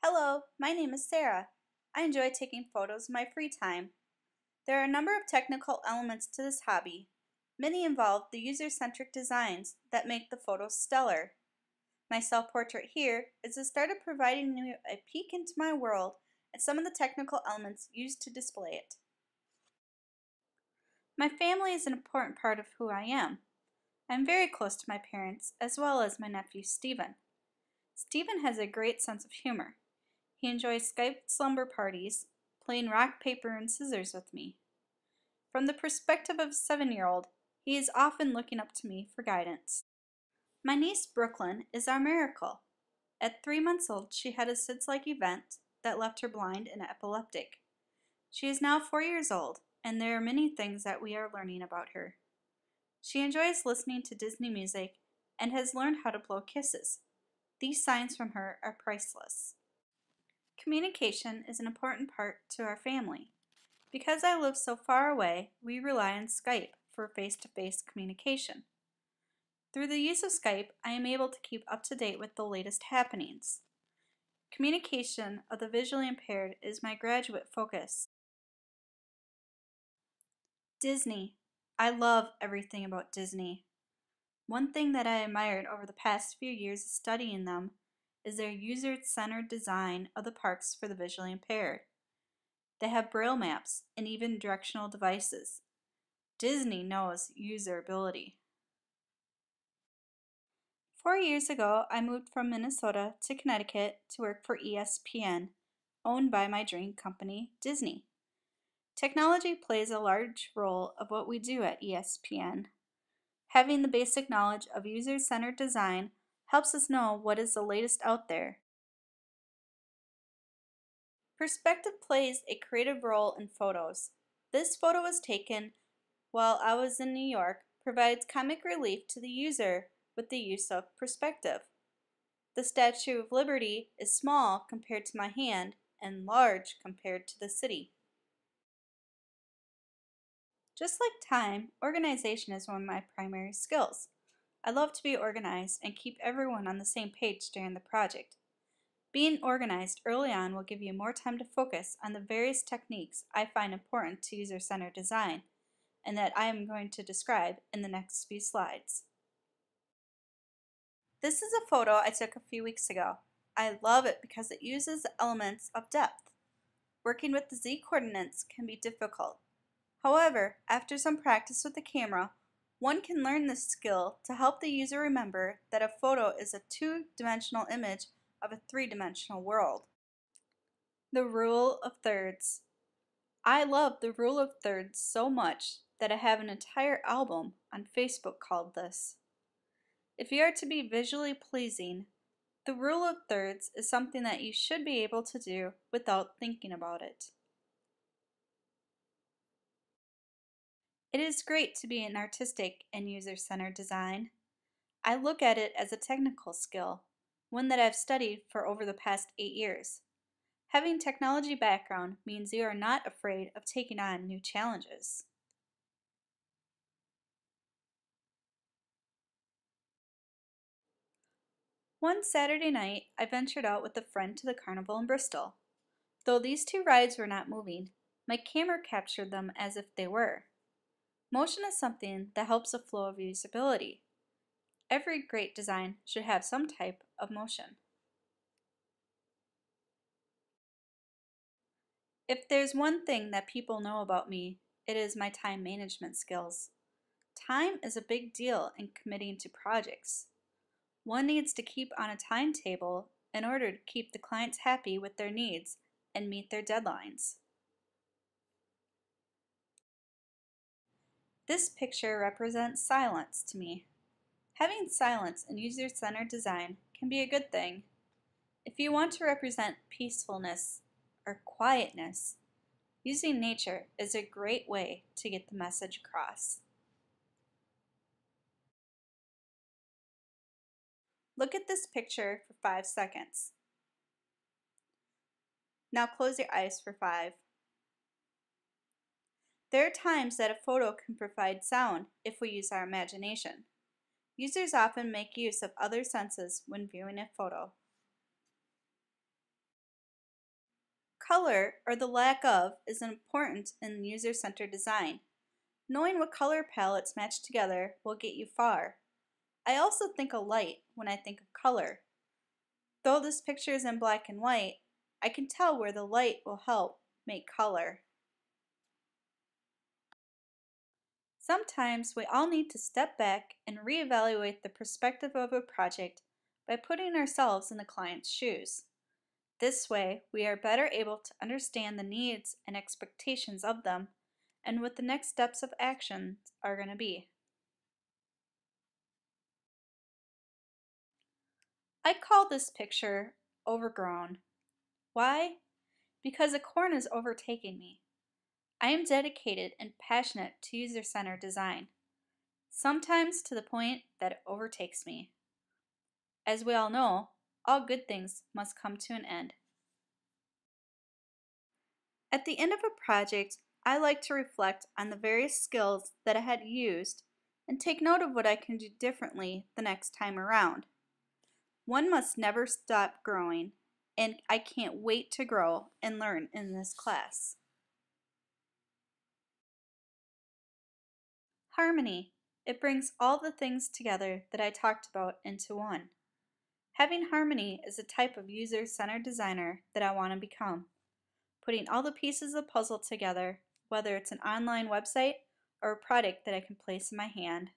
Hello, my name is Sarah. I enjoy taking photos in my free time. There are a number of technical elements to this hobby. Many involve the user-centric designs that make the photos stellar. My self-portrait here is the start of providing you a peek into my world and some of the technical elements used to display it. My family is an important part of who I am. I'm very close to my parents as well as my nephew Stephen. Stephen has a great sense of humor. He enjoys Skype slumber parties, playing rock, paper, and scissors with me. From the perspective of a 7-year-old, he is often looking up to me for guidance. My niece Brooklyn is our miracle. At 3 months old, she had a SIDS-like event that left her blind and epileptic. She is now 4 years old, and there are many things that we are learning about her. She enjoys listening to Disney music and has learned how to blow kisses. These signs from her are priceless. Communication is an important part to our family. Because I live so far away, we rely on Skype for face-to-face communication. Through the use of Skype, I am able to keep up to date with the latest happenings. Communication of the visually impaired is my graduate focus. Disney. I love everything about Disney. One thing that I admired over the past few years of studying them is their user-centered design of the parks for the visually impaired. They have braille maps and even directional devices. Disney knows usability. 4 years ago, I moved from Minnesota to Connecticut to work for ESPN, owned by my dream company, Disney. Technology plays a large role of what we do at ESPN. Having the basic knowledge of user-centered design helps us know what is the latest out there. Perspective plays a creative role in photos. This photo was taken while I was in New York, provides comic relief to the user with the use of perspective. The Statue of Liberty is small compared to my hand and large compared to the city. Just like time, organization is one of my primary skills. I love to be organized and keep everyone on the same page during the project. Being organized early on will give you more time to focus on the various techniques I find important to user-centered design and that I am going to describe in the next few slides. This is a photo I took a few weeks ago. I love it because it uses elements of depth. Working with the Z coordinates can be difficult. However, after some practice with the camera, one can learn this skill to help the user remember that a photo is a two-dimensional image of a three-dimensional world. The rule of thirds. I love the rule of thirds so much that I have an entire album on Facebook called this. If you are to be visually pleasing, the rule of thirds is something that you should be able to do without thinking about it. It is great to be in artistic and user-centered design. I look at it as a technical skill, one that I've studied for over the past 8 years. Having technology background means you are not afraid of taking on new challenges. One Saturday night, I ventured out with a friend to the carnival in Bristol. Though these two rides were not moving, my camera captured them as if they were. Motion is something that helps the flow of usability. Every great design should have some type of motion. If there's one thing that people know about me, it is my time management skills. Time is a big deal in committing to projects. One needs to keep on a timetable in order to keep the clients happy with their needs and meet their deadlines. This picture represents silence to me. Having silence in user-centered design can be a good thing. If you want to represent peacefulness or quietness, using nature is a great way to get the message across. Look at this picture for 5 seconds. Now close your eyes for 5. There are times that a photo can provide sound if we use our imagination. Users often make use of other senses when viewing a photo. Color, or the lack of, is important in user-centered design. Knowing what color palettes match together will get you far. I also think of light when I think of color. Though this picture is in black and white, I can tell where the light will help make color. Sometimes we all need to step back and reevaluate the perspective of a project by putting ourselves in the client's shoes. This way, we are better able to understand the needs and expectations of them and what the next steps of action are going to be. I call this picture overgrown. Why? Because a corn is overtaking me. I am dedicated and passionate to user-centered design, sometimes to the point that it overtakes me. As we all know, all good things must come to an end. At the end of a project, I like to reflect on the various skills that I had used and take note of what I can do differently the next time around. One must never stop growing, and I can't wait to grow and learn in this class. Harmony. It brings all the things together that I talked about into one. Having harmony is a type of user-centered designer that I want to become. Putting all the pieces of the puzzle together, whether it's an online website or a product that I can place in my hand.